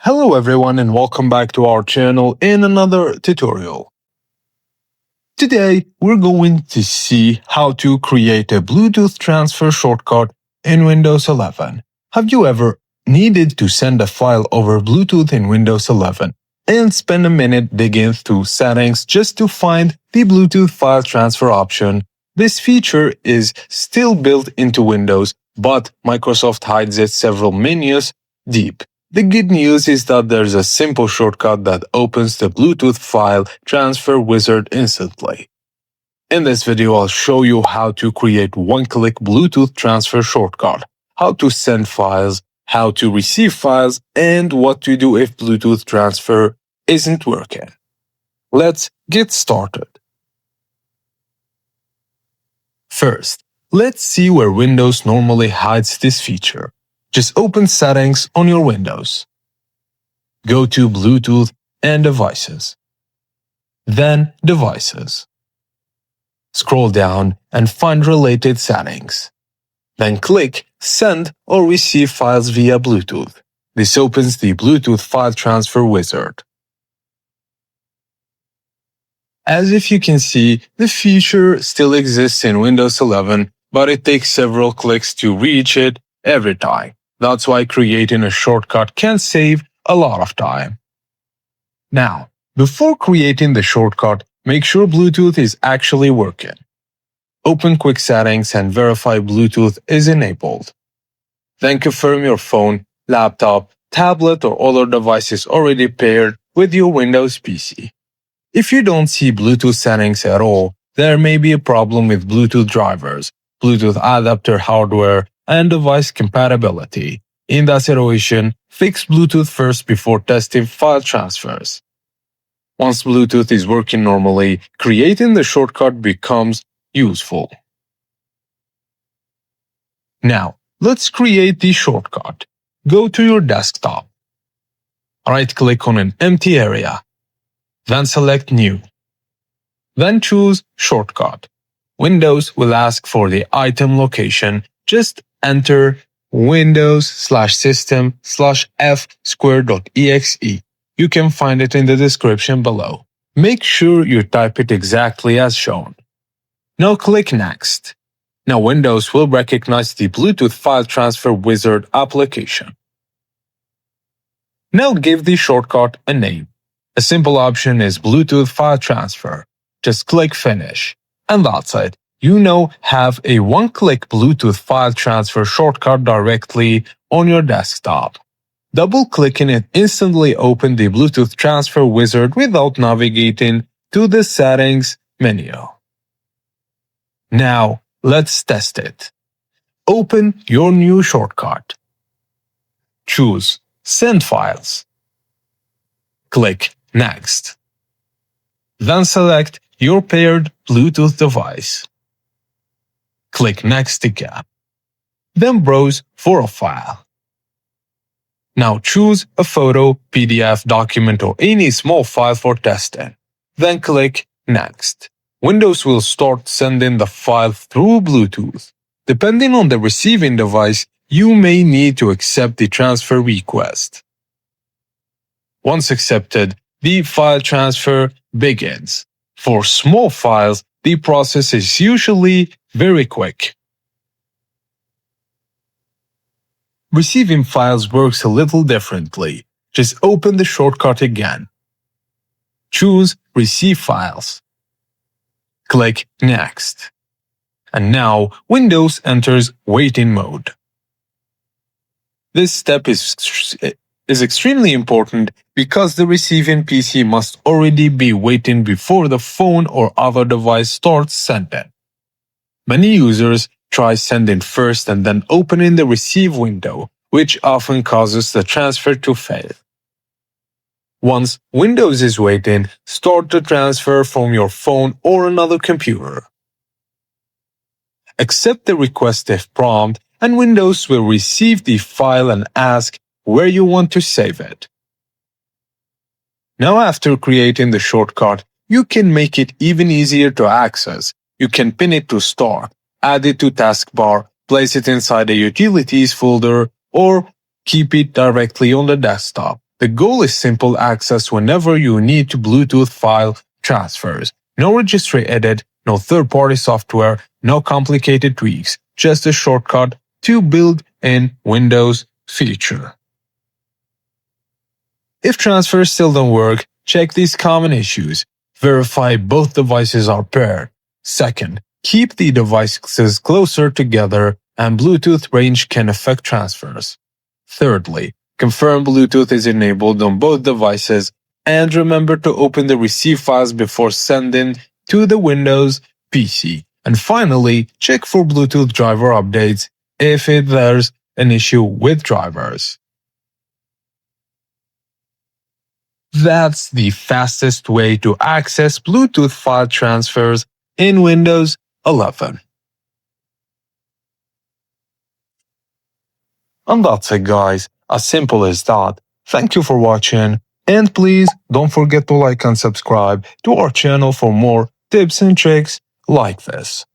Hello everyone and welcome back to our channel in another tutorial. Today we're going to see how to create a Bluetooth transfer shortcut in Windows 11. Have you ever needed to send a file over Bluetooth in Windows 11 and spend a minute digging through settings just to find the Bluetooth file transfer option? This feature is still built into Windows, but Microsoft hides it several menus deep. The good news is that there's a simple shortcut that opens the Bluetooth file transfer wizard instantly. In this video, I'll show you how to create one-click Bluetooth transfer shortcut, how to send files, how to receive files, and what to do if Bluetooth transfer isn't working. Let's get started. First, let's see where Windows normally hides this feature. Just open Settings on your Windows. Go to Bluetooth and Devices. Then Devices. Scroll down and find Related Settings. Then click Send or Receive Files via Bluetooth. This opens the Bluetooth file transfer wizard. As if you can see, the feature still exists in Windows 11, but it takes several clicks to reach it every time. That's why creating a shortcut can save a lot of time. Now, before creating the shortcut, make sure Bluetooth is actually working. Open Quick Settings and verify Bluetooth is enabled. Then confirm your phone, laptop, tablet, or other devices already paired with your Windows PC. If you don't see Bluetooth settings at all, there may be a problem with Bluetooth drivers, Bluetooth adapter hardware, and device compatibility. In that situation, fix Bluetooth first before testing file transfers. Once Bluetooth is working normally, creating the shortcut becomes useful. Now, let's create the shortcut. Go to your desktop. Right-click on an empty area. Then select New. Then choose Shortcut. Windows will ask for the item location. Just enter windows/system/f_.exe. You can find it in the description below. Make sure you type it exactly as shown. Now click Next. Now Windows will recognize the Bluetooth file transfer wizard application. Now give the shortcut a name. A simple option is Bluetooth file transfer. Just click Finish. And that's it. You now have a one-click Bluetooth file transfer shortcut directly on your desktop. Double-clicking it instantly opens the Bluetooth transfer wizard without navigating to the Settings menu. Now, let's test it. Open your new shortcut. Choose Send Files. Click Next. Then select your paired Bluetooth device. Click Next again. Then browse for a file. Now choose a photo, PDF, document, or any small file for testing. Then click Next. Windows will start sending the file through Bluetooth. Depending on the receiving device, you may need to accept the transfer request. Once accepted, the file transfer begins. For small files, the process is usually very quick. Receiving files works a little differently. Just open the shortcut again. Choose Receive Files. Click Next. And now Windows enters waiting mode. This step is extremely important because the receiving PC must already be waiting before the phone or other device starts sending. Many users try sending first and then opening the receive window, which often causes the transfer to fail. Once Windows is waiting, start the transfer from your phone or another computer. Accept the request if prompt, and Windows will receive the file and ask where you want to save it. Now after creating the shortcut, you can make it even easier to access. You can pin it to Start, add it to Taskbar, place it inside a Utilities folder, or keep it directly on the desktop. The goal is simple access whenever you need to Bluetooth file transfers. No registry edit, no third-party software, no complicated tweaks, just a shortcut to built-in Windows feature. If transfers still don't work, check these common issues. Verify both devices are paired. Second, keep the devices closer together and Bluetooth range can affect transfers. Thirdly, confirm Bluetooth is enabled on both devices and remember to open the receive files before sending to the Windows PC. And finally, check for Bluetooth driver updates if there's an issue with drivers. That's the fastest way to access Bluetooth file transfers in Windows 11. And that's it, guys. As simple as that. Thank you for watching. And please don't forget to like and subscribe to our channel for more tips and tricks like this.